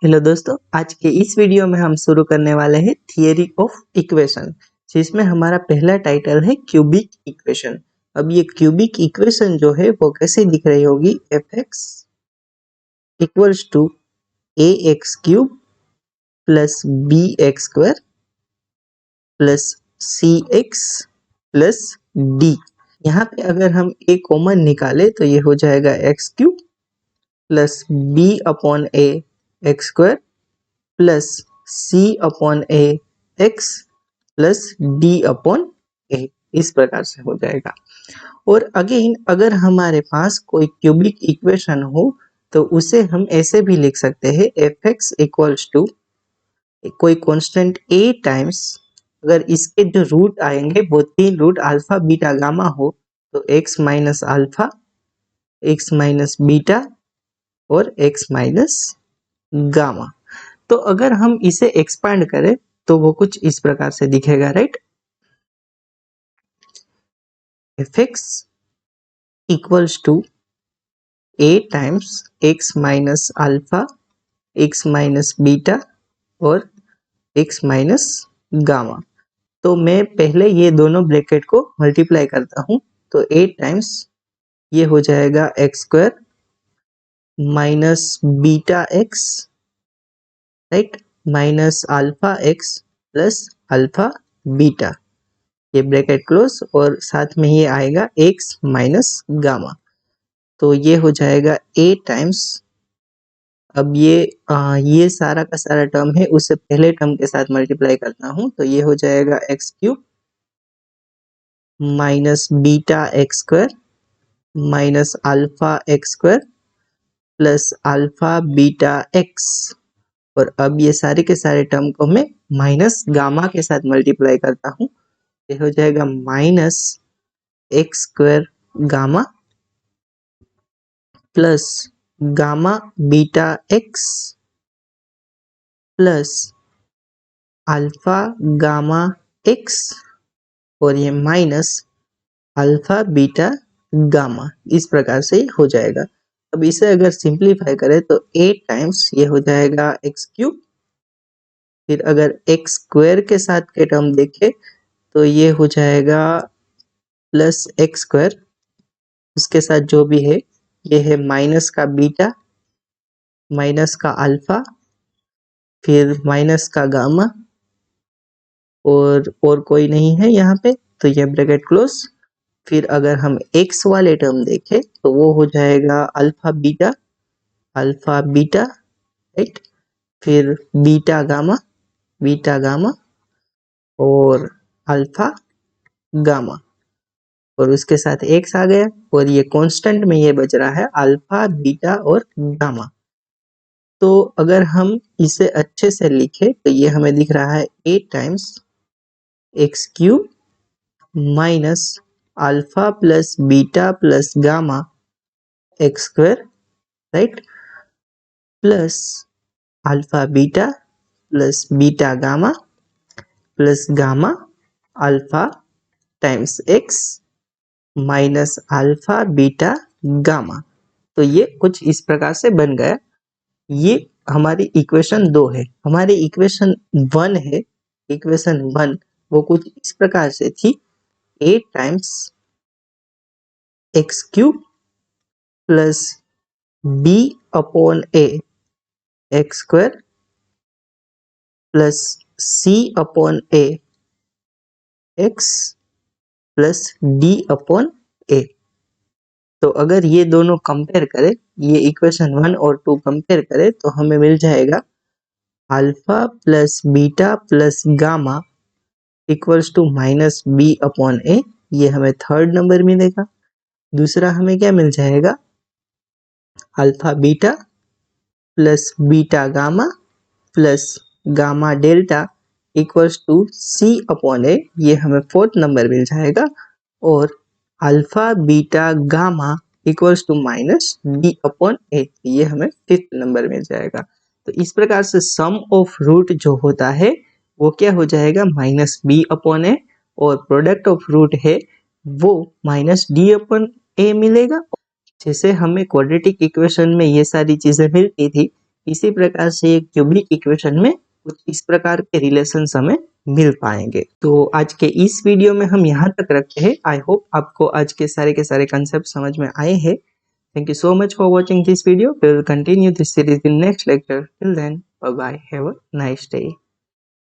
Hello दोस्तों, आज के इस वीडियो में हम शुरू करने वाले हैं थियरी ऑफ इक्वेशन, जिसमें हमारा पहला टाइटल है क्यूबिक इक्वेशन। अब ये क्यूबिक इक्वेशन जो है वो कैसे दिख रही होगी, F X equals to A X cube plus B X square plus C X plus D. यहाँ पे अगर हम ए कॉमन निकाले तो ये हो जाएगा x cube plus b upon a x square plus c upon a x plus d upon a, इस प्रकार से हो जाएगा। और अगेन अगर हमारे पास कोई क्यूबिक इक्वेशन हो तो उसे हम ऐसे भी लिख सकते हैं, एफ एक्स इक्वल्स टू कोई कांस्टेंट ए टाइम्स, अगर इसके जो रूट आएंगे वो तीन रूट अल्फा बीटा गामा हो तो x minus alpha, X minus beta और एक्स माइनस गामा। तो अगर हम इसे एक्सपांड करें तो वो कुछ इस प्रकार से दिखेगा, right. F X equals to A times X minus alpha, X minus beta और एक्स माइनस गामा। तो मैं पहले ये दोनों ब्रैकेट को मल्टीप्लाई करता हूँ, तो ए टाइम्स ये हो जाएगा x square minus beta x, right, minus alpha x plus alpha beta, ये ब्रैकेट क्लोज, और साथ में ये आएगा एक्स माइनस गामा। तो ये हो जाएगा ए टाइम्स, अब ये सारा का सारा टर्म है उसे पहले टर्म के साथ मल्टीप्लाई करता हूँ, तो ये हो जाएगा x cube minus beta x square minus alpha x square plus alpha beta x, और अब ये सारे के सारे टर्म को मैं माइनस गामा के साथ मल्टीप्लाई करता हूँ, ये हो जाएगा minus x square gamma plus gamma beta x plus alpha gamma x, और ये माइनस अल्फा बीटा गामा, इस प्रकार से हो जाएगा। अब इसे अगर सिंप्लीफाई करें तो ए टाइम्स ये हो जाएगा एक्स क्यूब, फिर अगर एक्स स्क्वायर के साथ के टर्म देखें तो ये हो जाएगा प्लस एक्स स्क्वायर, उसके साथ जो भी है ये है माइनस का बीटा माइनस का अल्फा फिर माइनस का गामा, और कोई नहीं है यहाँ पे, तो ये ब्रैकेट क्लोज। फिर अगर हम x वाले टर्म देखें तो वो हो जाएगा अल्फा बीटा, राइट, फिर बीटा गामा और अल्फा गामा, और उसके साथ x आ गया, और ये कांस्टेंट में ये बच रहा है अल्फा बीटा और गामा। तो अगर हम इसे अच्छे से लिखें तो ये हमें दिख रहा है a times x cube minus alpha plus beta plus gamma x square, right, plus alpha beta plus beta gamma plus gamma alpha times X minus alpha beta gamma. तो ये कुछ इस प्रकार से बन गया। ये हमारी इक्वेशन 2 है। हमारी इक्वेशन 1 है, इक्वेशन 1 वो कुछ इस प्रकार से थी, a times x cube plus b upon a x square plus c upon a x plus d upon a. तो अगर ये दोनों कंपेयर करें, ये इक्वेशन 1 और 2 कंपेयर करें तो हमें मिल जाएगा alpha plus beta plus gamma equals to minus B upon A, ये हमें थर्ड नंबर मिलेगा। दूसरा हमें क्या मिल जाएगा, alpha beta plus beta gamma plus gamma delta equals to C upon A, ये हमें फोर्थ नंबर मिल जाएगा। और alpha beta gamma equals to minus D upon A, ये हमें फिफ्थ नंबर मिल जाएगा। तो इस प्रकार से सम ऑफ रूट जो होता है वो क्या हो जाएगा, माइनस बी अपॉन ए, और प्रोडक्ट ऑफ रूट है वो माइनस डी अपॉन ए मिलेगा। जैसे हमें क्वाड्रेटिक इक्वेशन में ये सारी चीजें मिलती थी, इसी प्रकार से क्यूबिक इक्वेशन में कुछ इस प्रकार के रिलेशंस हमें मिल पाएंगे। तो आज के इस वीडियो में हम यहाँ तक रखते हैं। आई होप आपको आज के सारे कंसेप्ट समझ में आए हैं। Thank you so much for watching this video. We will continue this series in next lecture. Till then, bye bye. Have a nice day.